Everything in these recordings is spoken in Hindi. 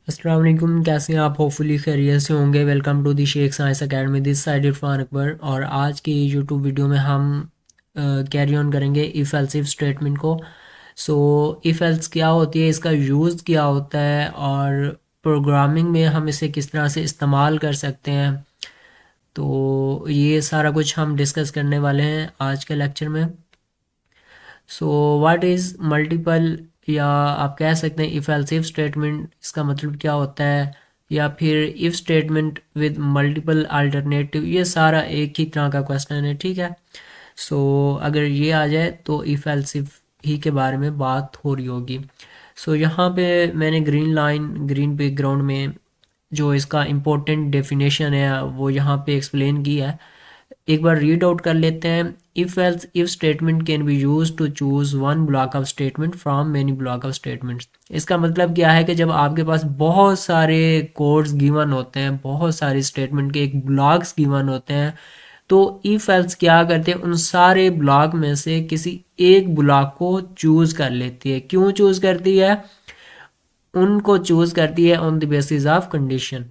अस्सलाम वालेकुम, कैसे हैं आप? होपफुली खैरियत से होंगे। Welcome to the Sheikh Science Academy, this side Irfan Akbar. और आज की यूट्यूब वीडियो में हम कैरी ऑन करेंगे इफ़ एल्स इफ स्टेटमेंट को। सो इफ़ एल्स क्या होती है, इसका यूज़ क्या होता है और प्रोग्रामिंग में हम इसे किस तरह से इस्तेमाल कर सकते हैं। तो ये सारा कुछ हम डिस्कस करने वाले हैं आज के लेक्चर में। सो व्हाट इज़ मल्टीपल, या आप कह सकते हैं इफ़ एल्स इफ स्टेटमेंट, इसका मतलब क्या होता है, या फिर if statement with multiple alternative, ये सारा एक ही तरह का क्वेश्चन है। ठीक है। सो अगर ये आ जाए तो इफ़ एल्स इफ ही के बारे में बात हो रही होगी। सो यहाँ पे मैंने ग्रीन बैकग्राउंड में जो इसका इम्पोर्टेंट डेफिनेशन है वो यहाँ पे एक्सप्लेन किया है। एक बार रीड आउट कर लेते हैं। If else if statement can be use to choose one block of statement from many block of statements. इसका मतलब क्या है कि जब आपके पास बहुत सारे कोड्स गिवन होते हैं, बहुत सारे स्टेटमेंट के एक ब्लॉक्स गिवन होते हैं, तो इफ एल्स क्या करते हैं, उन सारे ब्लॉक में से किसी एक ब्लॉक को चूज कर लेती है। क्यों चूज करती है? उनको चूज करती है on the basis of condition.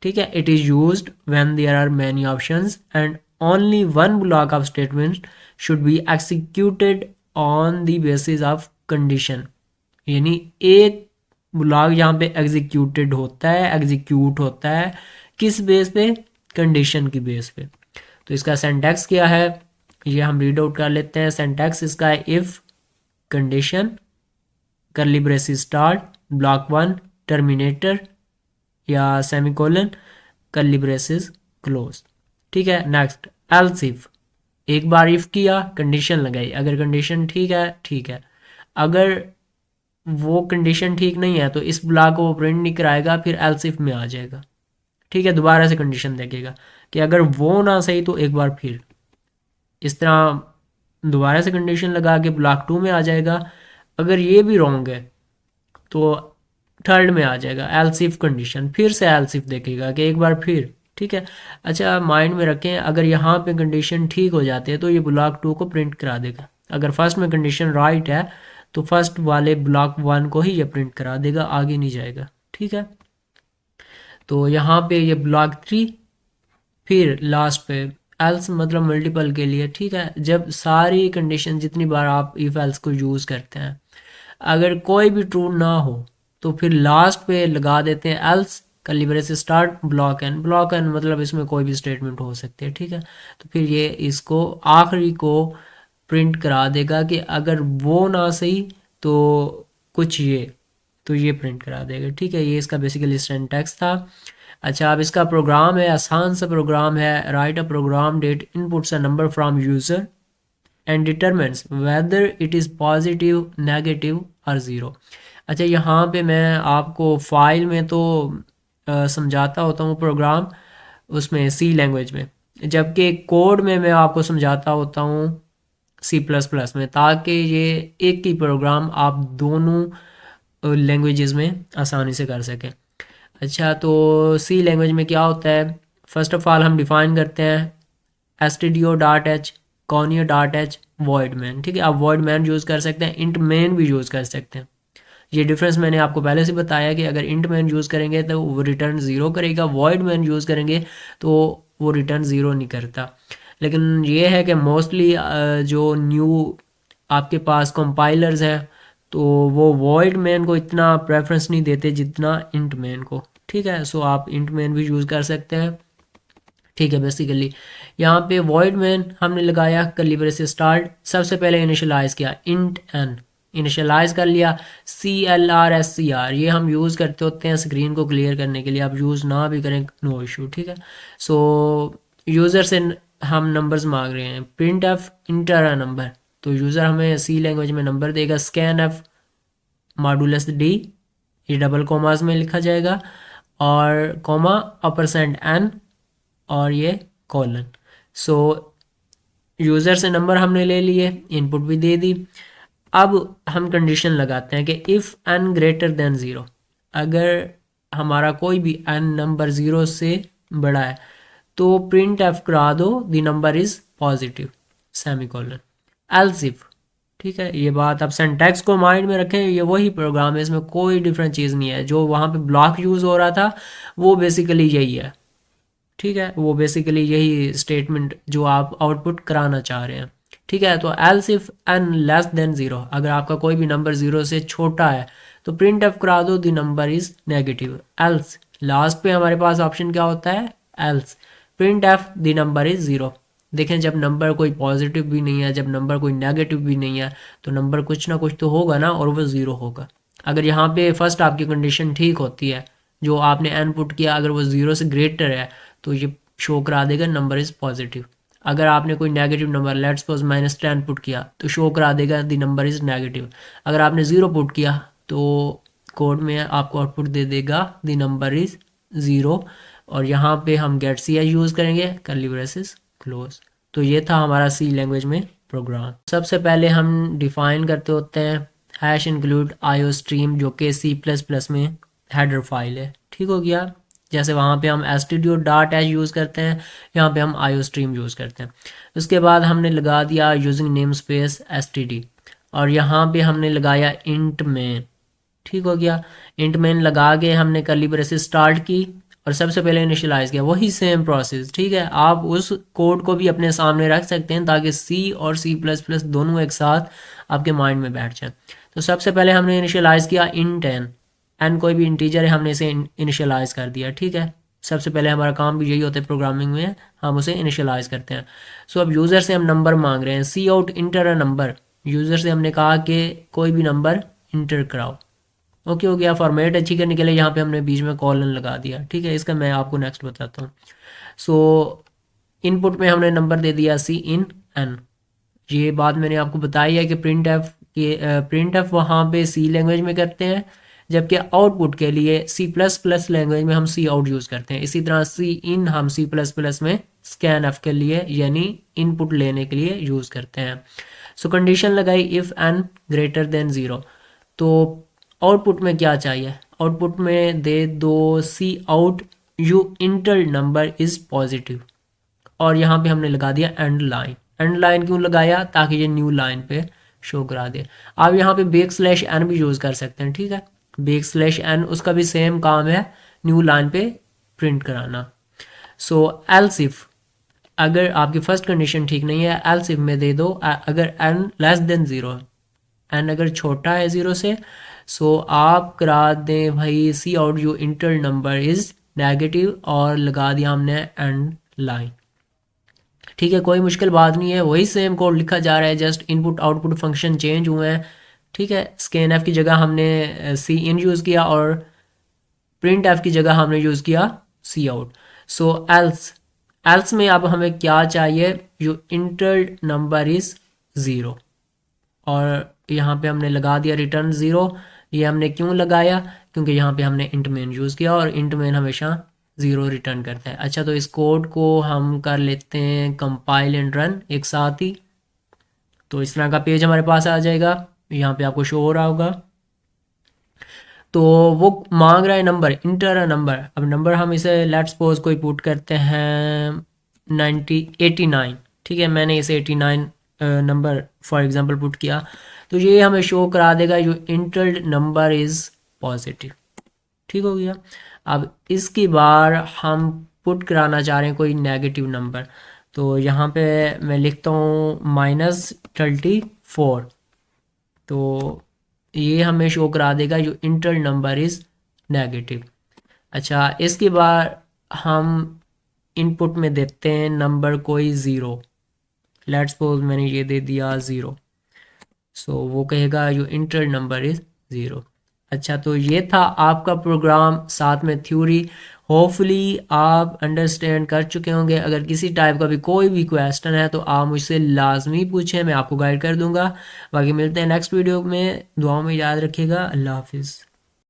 ठीक है। It is used when there are many options and only one block of statement should be executed on the basis of condition. यानी एक ब्लॉक यहाँ पे एग्जीक्यूट होता है किस बेस पे? कंडीशन की बेस पे। तो इसका सिंटैक्स क्या है ये हम रीड आउट कर लेते हैं। सिंटैक्स इसका है इफ कंडीशन करली braces start block one terminator या सेमीकोलन करली ब्रेसेस क्लोज। ठीक है। नेक्स्ट एल्स इफ, एक बार इफ किया, कंडीशन लगाई, अगर कंडीशन ठीक है। अगर वो कंडीशन ठीक नहीं है तो इस ब्लॉक को वो प्रिंट नहीं कराएगा, फिर एल्स इफ में आ जाएगा। ठीक है। दोबारा से कंडीशन देखेगा कि अगर वो ना सही तो एक बार फिर इस तरह दोबारा से कंडीशन लगा के ब्लॉक टू में आ जाएगा। अगर ये भी रॉन्ग है तो थर्ड में आ जाएगा एल्स इफ कंडीशन, फिर से एल्स इफ देखेगा कि एक बार फिर। ठीक है। अच्छा, माइंड में रखें, अगर यहाँ पे कंडीशन ठीक हो जाती है तो ये ब्लॉक टू को प्रिंट करा देगा। अगर फर्स्ट में कंडीशन राइट है तो फर्स्ट वाले ब्लॉक वन को ही ये प्रिंट करा देगा, आगे नहीं जाएगा। ठीक है। तो यहाँ पे ये ब्लॉक थ्री, फिर लास्ट पे एल्स मतलब मल्टीपल के लिए। ठीक है। जब सारी कंडीशन, जितनी बार आप इफ एल्स को यूज़ करते हैं, अगर कोई भी ट्रू ना हो तो फिर लास्ट पे लगा देते हैं एल्स कर्ली ब्रेस से स्टार्ट ब्लॉक एन मतलब इसमें कोई भी स्टेटमेंट हो सकती है। ठीक है। तो फिर ये इसको आखिरी को प्रिंट करा देगा कि अगर वो ना सही तो कुछ ये, तो ये प्रिंट करा देगा। ठीक है। ये इसका बेसिकली सिंटैक्स था। अच्छा, अब इसका प्रोग्राम है, आसान सा प्रोग्राम है। Write a program that inputs a number from user and determines whether it is positive negative और ज़ीरो। अच्छा, यहाँ पे मैं आपको फाइल में तो समझाता होता हूँ प्रोग्राम, उसमें सी लैंग्वेज में, जबकि कोड में मैं आपको समझाता होता हूँ सी प्लस प्लस में, ताकि ये एक ही प्रोग्राम आप दोनों लैंग्वेजेस में आसानी से कर सकें। अच्छा, तो सी लैंग्वेज में क्या होता है? फर्स्ट ऑफ ऑल हम डिफाइन करते हैं stdio.h conio.h void main। ठीक है। आप void main यूज़ कर सकते हैं, int main भी यूज़ कर सकते हैं। ये डिफरेंस मैंने आपको पहले से बताया कि अगर int main यूज़ करेंगे तो वो रिटर्न ज़ीरो करेगा, void main यूज़ करेंगे तो वो रिटर्न ज़ीरो नहीं करता। लेकिन ये है कि मोस्टली जो न्यू आपके पास कंपाइलर्स हैं तो वो void main को इतना प्रेफरेंस नहीं देते जितना int main को। ठीक है। सो आप int main भी यूज़ कर सकते हैं। ठीक है। बेसिकली यहाँ पे void main हमने लगाया कर्ली ब्रेस स्टार्ट, सबसे पहले इनिशियलाइज किया int n, इनिशियलाइज कर लिया CLRSCR, ये हम यूज़ करते होते हैं स्क्रीन को क्लियर करने के लिए, आप यूज़ ना भी करें नो इशू। ठीक है। सो यूज़र से हम नंबर्स मांग रहे हैं, print F inter a number, तो यूज़र हमें सी लैंग्वेज में नंबर देगा, स्कैन एफ मॉडुलस डी, ये डबल कोमास में लिखा जाएगा, और कोमा %n और ये कॉलन। सो यूज़र से नंबर हमने ले लिए, इनपुट भी दे दी। अब हम कंडीशन लगाते हैं कि if n greater than zero, अगर हमारा कोई भी n नंबर ज़ीरो से बड़ा है तो प्रिंट एफ करा दो the number is positive semicolon. Else if, ठीक है, ये बात आप सिंटैक्स को माइंड में रखें, ये वही प्रोग्राम है, इसमें कोई डिफरेंट चीज़ नहीं है। जो वहाँ पे ब्लॉक यूज़ हो रहा था वो बेसिकली यही है। ठीक है, वो बेसिकली यही स्टेटमेंट जो आप आउटपुट कराना चाह रहे हैं। ठीक है, तो else if n less than zero, अगर आपका कोई भी नंबर ज़ीरो से छोटा है तो प्रिंट एफ करा दो the number is negative. Else last पे हमारे पास ऑप्शन क्या होता है, else print F the number is zero. देखें, जब नंबर कोई पॉजिटिव भी नहीं है, जब नंबर कोई नेगेटिव भी नहीं है, तो नंबर कुछ ना कुछ तो होगा ना, और वो ज़ीरो होगा। अगर यहाँ पे फर्स्ट आपकी कंडीशन ठीक होती है, जो आपने एन पुट किया, अगर वो ज़ीरो से ग्रेटर है तो ये शो करा देगा नंबर इज़ पॉजिटिव। अगर आपने कोई negative number let's suppose -10 put किया तो शो करा देगा द नंबर इज़ नेगेटिव। अगर आपने ज़ीरो पुट किया तो कोड में आपको आउटपुट दे देगा द नंबर इज़ ज़ीरो। और यहाँ पे हम गेट सी आई यूज़ करेंगे, कर्ली ब्रेसेस क्लोज। तो ये था हमारा सी लैंग्वेज में प्रोग्राम। सबसे पहले हम डिफाइन करते होते हैं हैश इंक्लूड आईओ स्ट्रीम, जो कि C++ में हेडर फाइल है। ठीक हो गया, जैसे वहाँ पे हम stdio.h यूज़ करते हैं, यहाँ पे हम आईओ स्ट्रीम यूज़ करते हैं। उसके बाद हमने लगा दिया यूजिंग नेम स्पेस std, और यहाँ पे हमने लगाया इंट मेन। ठीक हो गया, इंट मेन लगा के हमने कर्ली ब्रेसेस स्टार्ट की और सबसे पहले इनिशियलाइज किया, वही सेम प्रोसेस। ठीक है, आप उस कोड को भी अपने सामने रख सकते हैं ताकि सी और C++ दोनों एक साथ आपके माइंड में बैठ जाए। तो सबसे पहले हमने इनिशियलाइज किया इंट एन कोई भी इंटीजर है, हमने इसे इनिशियलाइज कर दिया। ठीक है, सबसे पहले हमारा काम भी यही होता है प्रोग्रामिंग में, हम उसे इनिशियलाइज करते हैं। सो अब यूज़र से हम नंबर मांग रहे हैं, cout enter a number. User से हमने कहा कि कोई भी नंबर इंटर कराओ। ओके हो गया, फॉर्मेट अच्छी करने के लिए यहाँ पे हमने बीच में कॉलन लगा दिया। ठीक है, इसका मैं आपको नेक्स्ट बताता हूँ। सो इनपुट में हमने नंबर दे दिया सी इन एन। ये बात मैंने आपको बताई है कि प्रिंट एफ वहाँ पे सी लैंग्वेज में करते हैं, जबकि आउटपुट के लिए C++ लैंग्वेज में हम सी आउट यूज़ करते हैं। इसी तरह सी इन हम C++ में स्कैन एफ के लिए यानी इनपुट लेने के लिए यूज़ करते हैं। सो कंडीशन लगाई if n greater than zero. तो आउटपुट में क्या चाहिए, आउटपुट में दे दो cout you enter number is positive, और यहाँ पे हमने लगा दिया एंड लाइन। एंड लाइन क्यों लगाया, ताकि ये न्यू लाइन पे शो करा दे। आप यहाँ पे \n भी यूज़ कर सकते हैं। ठीक है, \n उसका भी सेम काम है, न्यू लाइन पे प्रिंट कराना। सो एल्स इफ, अगर आपकी फर्स्ट कंडीशन ठीक नहीं है, एल्स इफ में दे दो अगर n less than zero, n अगर छोटा है ज़ीरो से, सो आप करा दें भाई cout you enter number is negative, और लगा दिया हमने एंड लाइन। ठीक है, कोई मुश्किल बात नहीं है, वही सेम कोड लिखा जा रहा है, just input output function change हुए हैं। ठीक है, स्कैन एफ की जगह हमने सी इन यूज़ किया और प्रिंट एफ की जगह हमने यूज़ किया सी आउट। सो एल्स में अब हमें क्या चाहिए, you entered number is zero, और यहाँ पे हमने लगा दिया रिटर्न ज़ीरो। ये हमने क्यों लगाया, क्योंकि यहाँ पे हमने इंट मेन यूज़ किया और इंट मेन हमेशा ज़ीरो रिटर्न करता है। अच्छा, तो इस कोड को हम कर लेते हैं कंपाइल एंड रन एक साथ ही। तो इस तरह का पेज हमारे पास आ जाएगा, यहाँ पे आपको शो हो रहा होगा। तो वो मांग रहा है नंबर, इंटर अ नंबर। अब नंबर हम इसे लेट्स सपोज कोई पुट करते हैं 89। ठीक है, मैंने इसे 89 नंबर फॉर एग्जांपल पुट किया, तो ये हमें शो करा देगा you entered number is positive. ठीक हो गया। अब इसकी बार हम पुट कराना चाह रहे हैं कोई नेगेटिव नंबर, तो यहाँ पे मैं लिखता हूँ -34। तो ये हमें शो करा देगा जो इंटर नंबर इज़ नेगेटिव। अच्छा, इसके बाद हम इनपुट में देते हैं नंबर कोई ज़ीरो, लेट्स सपोज मैंने ये दे दिया ज़ीरो। सो वो कहेगा you enter number is zero. अच्छा, तो ये था आपका प्रोग्राम, साथ में थ्योरी। होपफुली आप अंडरस्टैंड कर चुके होंगे। अगर किसी टाइप का भी कोई भी क्वेश्चन है तो आप मुझसे लाजमी पूछें, मैं आपको गाइड कर दूंगा। बाकी मिलते हैं नेक्स्ट वीडियो में, दुआओं में याद रखिएगा। अल्लाह हाफिज़।